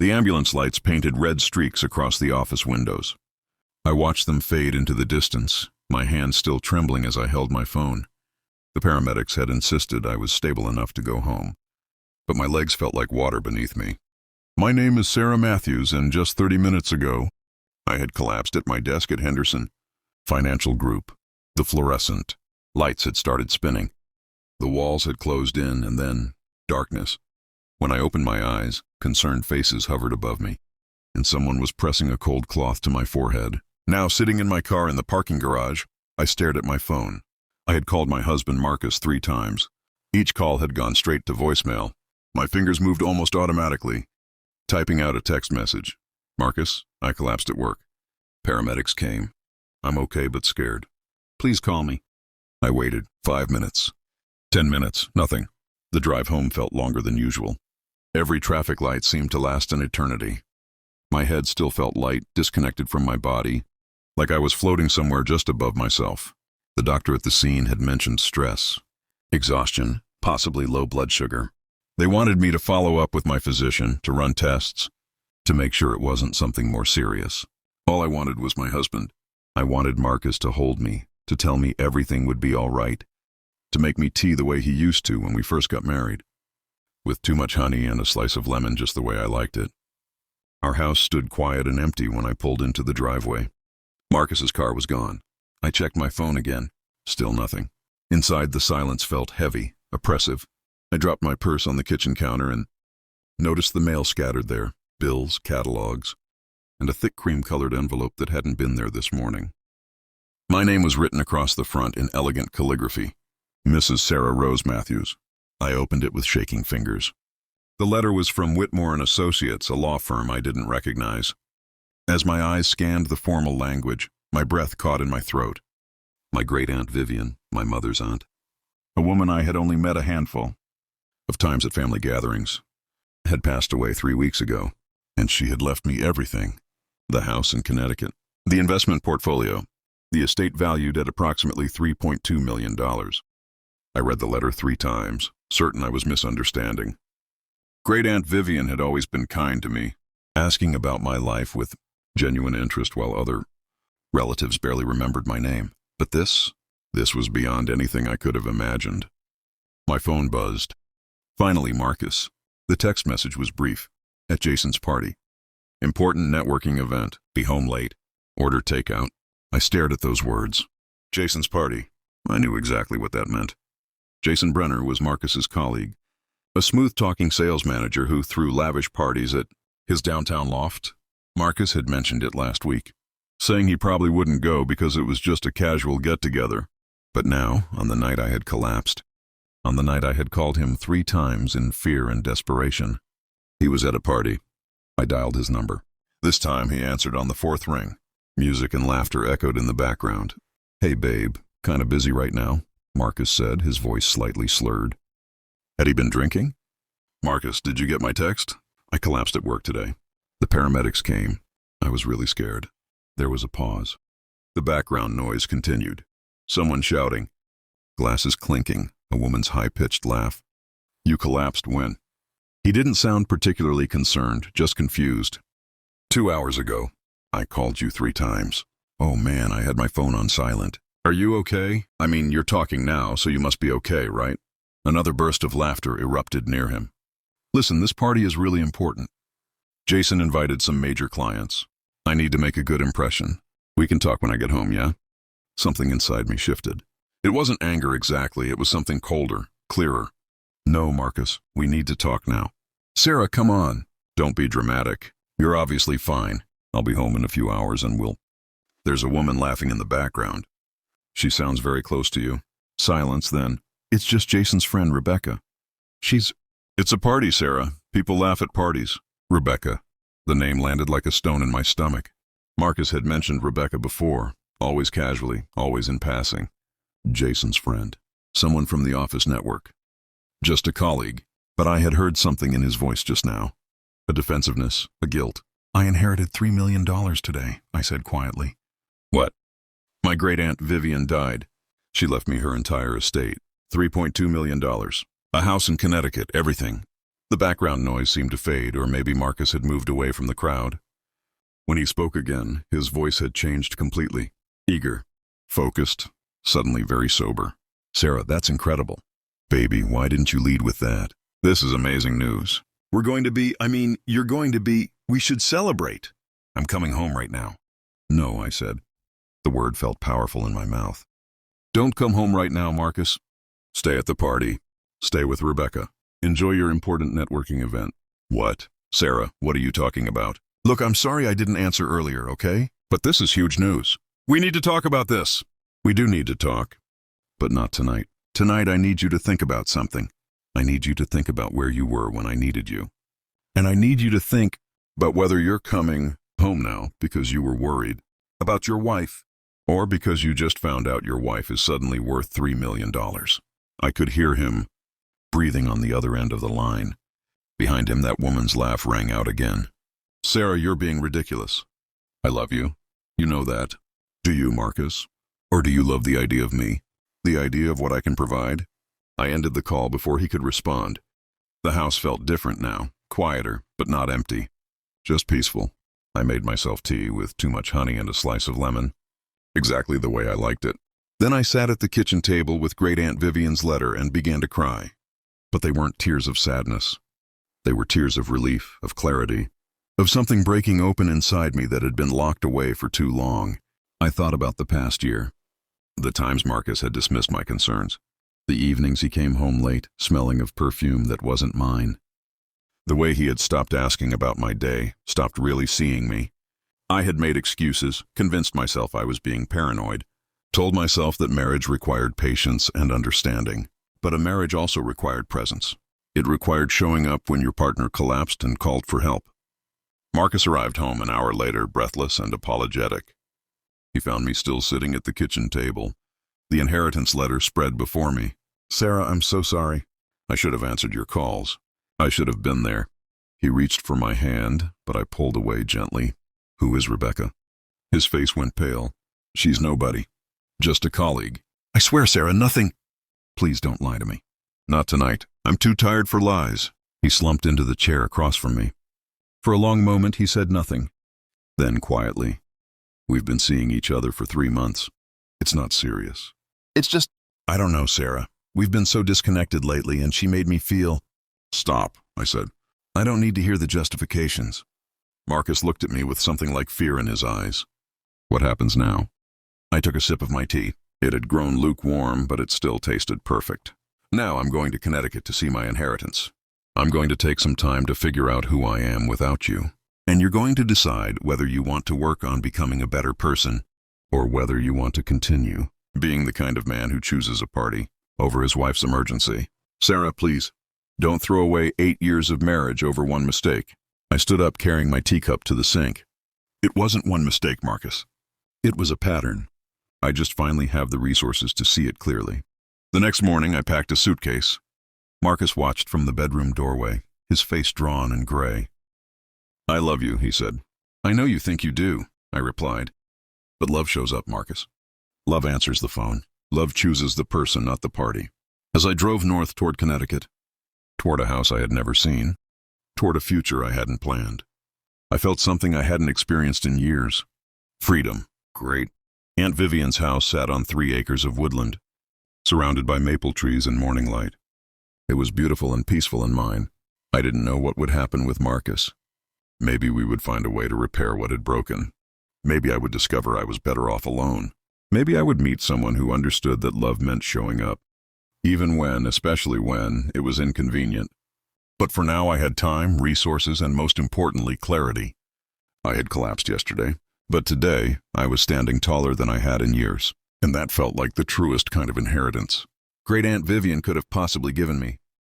The ambulance lights painted red streaks across the office windows. I watched them fade into the distance, my hand still trembling as I held my phone. The paramedics had insisted I was stable enough to go home, but my legs felt like water beneath me. My name is Sarah Matthews, and just 30 minutes ago, I had collapsed at my desk at Henderson Financial Group. The fluorescent lights had started spinning. The walls had closed in, and then darkness. When I opened my eyes, concerned faces hovered above me, and someone was pressing a cold cloth to my forehead. Now, sitting in my car in the parking garage, I stared at my phone. I had called my husband Marcus 3 times. Each call had gone straight to voicemail. My fingers moved almost automatically, typing out a text message. Marcus, I collapsed at work. Paramedics came. I'm okay but scared. Please call me. I waited. 5 minutes. 10 minutes. Nothing. The drive home felt longer than usual. Every traffic light seemed to last an eternity. My head still felt light, disconnected from my body, like I was floating somewhere just above myself. The doctor at the scene had mentioned stress, exhaustion, possibly low blood sugar. They wanted me to follow up with my physician, to run tests, to make sure it wasn't something more serious. All I wanted was my husband. I wanted Marcus to hold me, to tell me everything would be all right, to make me tea the way he used to when we first got married, with too much honey and a slice of lemon just the way I liked it. Our house stood quiet and empty when I pulled into the driveway. Marcus's car was gone. I checked my phone again. Still nothing. Inside, the silence felt heavy, oppressive. I dropped my purse on the kitchen counter and noticed the mail scattered there, bills, catalogs, and a thick cream-colored envelope that hadn't been there this morning. My name was written across the front in elegant calligraphy. Mrs. Sarah Rose Matthews. I opened it with shaking fingers. The letter was from Whitmore & Associates, a law firm I didn't recognize. As my eyes scanned the formal language, my breath caught in my throat. My great-aunt Vivian, my mother's aunt. A woman I had only met a handful of times at family gatherings, had passed away 3 weeks ago, and she had left me everything. The house in Connecticut, the investment portfolio, the estate valued at approximately $3.2 million. I read the letter 3 times, certain I was misunderstanding. Great-aunt Vivian had always been kind to me, asking about my life with genuine interest while other relatives barely remembered my name. But this was beyond anything I could have imagined. My phone buzzed. Finally, Marcus. The text message was brief. At Jason's party. Important networking event. Be home late. Order takeout. I stared at those words. Jason's party. I knew exactly what that meant. Jason Brenner was Marcus's colleague, a smooth-talking sales manager who threw lavish parties at his downtown loft. Marcus had mentioned it last week, saying he probably wouldn't go because it was just a casual get-together. But now, on the night I had collapsed, on the night I had called him 3 times in fear and desperation, he was at a party. I dialed his number. This time he answered on the 4th ring. Music and laughter echoed in the background. Hey babe, kinda busy right now, Marcus said, his voice slightly slurred. Had he been drinking? Marcus, did you get my text? I collapsed at work today. The paramedics came. I was really scared. There was a pause. The background noise continued. Someone shouting. Glasses clinking. A woman's high-pitched laugh. You collapsed when? He didn't sound particularly concerned, just confused. 2 hours ago. I called you 3 times. Oh man, I had my phone on silent. Are you okay? I mean, you're talking now, so you must be okay, right? Another burst of laughter erupted near him. Listen, this party is really important. Jason invited some major clients. I need to make a good impression. We can talk when I get home, yeah? Something inside me shifted. It wasn't anger exactly, it was something colder, clearer. No, Marcus, we need to talk now. Sarah, come on. Don't be dramatic. You're obviously fine. I'll be home in a few hours and we'll... There's a woman laughing in the background. She sounds very close to you. Silence, then. It's just Jason's friend, Rebecca. It's a party, Sarah. People laugh at parties. Rebecca. The name landed like a stone in my stomach. Marcus had mentioned Rebecca before, always casually, always in passing. Jason's friend. Someone from the office network. Just a colleague. But I had heard something in his voice just now. A defensiveness, a guilt. I inherited $3 million today, I said quietly. What? My great-aunt Vivian died. She left me her entire estate. $3.2 million. A house in Connecticut, everything. The background noise seemed to fade, or maybe Marcus had moved away from the crowd. When he spoke again, his voice had changed completely. Eager, focused, suddenly very sober. Sarah, that's incredible. Baby, why didn't you lead with that? This is amazing news. You're going to be, we should celebrate. I'm coming home right now. No, I said. The word felt powerful in my mouth. Don't come home right now, Marcus. Stay at the party. Stay with Rebecca. Enjoy your important networking event. What? Sarah, what are you talking about? Look, I'm sorry I didn't answer earlier, okay? But this is huge news. We need to talk about this. We do need to talk, but not tonight. Tonight I need you to think about something. I need you to think about where you were when I needed you. And I need you to think about whether you're coming home now because you were worried about your wife, or because you just found out your wife is suddenly worth $3 million. I could hear him breathing on the other end of the line. Behind him, that woman's laugh rang out again. Sarah, you're being ridiculous. I love you. You know that. Do you, Marcus? Or do you love the idea of me? The idea of what I can provide? I ended the call before he could respond. The house felt different now, quieter, but not empty. Just peaceful. I made myself tea with too much honey and a slice of lemon. Exactly the way I liked it. Then I sat at the kitchen table with Great Aunt Vivian's letter and began to cry. But they weren't tears of sadness. They were tears of relief, of clarity, of something breaking open inside me that had been locked away for too long. I thought about the past year. The times Marcus had dismissed my concerns. The evenings he came home late, smelling of perfume that wasn't mine. The way he had stopped asking about my day, stopped really seeing me. I had made excuses, convinced myself I was being paranoid, told myself that marriage required patience and understanding. But a marriage also required presence. It required showing up when your partner collapsed and called for help. Marcus arrived home an hour later, breathless and apologetic. He found me still sitting at the kitchen table, the inheritance letter spread before me. Sarah, I'm so sorry. I should have answered your calls. I should have been there. He reached for my hand, but I pulled away gently. Who is Rebecca? His face went pale. She's nobody. Just a colleague. I swear, Sarah, nothing. Please don't lie to me. Not tonight. I'm too tired for lies. He slumped into the chair across from me. For a long moment, he said nothing. Then, quietly, we've been seeing each other for 3 months. It's not serious. It's just, I don't know, Sarah. We've been so disconnected lately, and she made me feel... Stop, I said. I don't need to hear the justifications. Marcus looked at me with something like fear in his eyes. What happens now? I took a sip of my tea. It had grown lukewarm, but it still tasted perfect. Now I'm going to Connecticut to see my inheritance. I'm going to take some time to figure out who I am without you. And you're going to decide whether you want to work on becoming a better person, or whether you want to continue being the kind of man who chooses a party over his wife's emergency. Sarah, please, don't throw away 8 years of marriage over one mistake. I stood up carrying my teacup to the sink. It wasn't one mistake, Marcus. It was a pattern. I just finally have the resources to see it clearly. The next morning, I packed a suitcase. Marcus watched from the bedroom doorway, his face drawn and gray. I love you, he said. I know you think you do, I replied. But love shows up, Marcus. Love answers the phone. Love chooses the person, not the party. As I drove north toward Connecticut, toward a house I had never seen, toward a future I hadn't planned, I felt something I hadn't experienced in years. Freedom. Great. Aunt Vivian's house sat on 3 acres of woodland, surrounded by maple trees and morning light. It was beautiful and peaceful in mine. I didn't know what would happen with Marcus. Maybe we would find a way to repair what had broken. Maybe I would discover I was better off alone. Maybe I would meet someone who understood that love meant showing up, even when, especially when, it was inconvenient. But for now I had time, resources, and most importantly, clarity. I had collapsed yesterday, but today I was standing taller than I had in years, and that felt like the truest kind of inheritance Great Aunt Vivian could have possibly given me.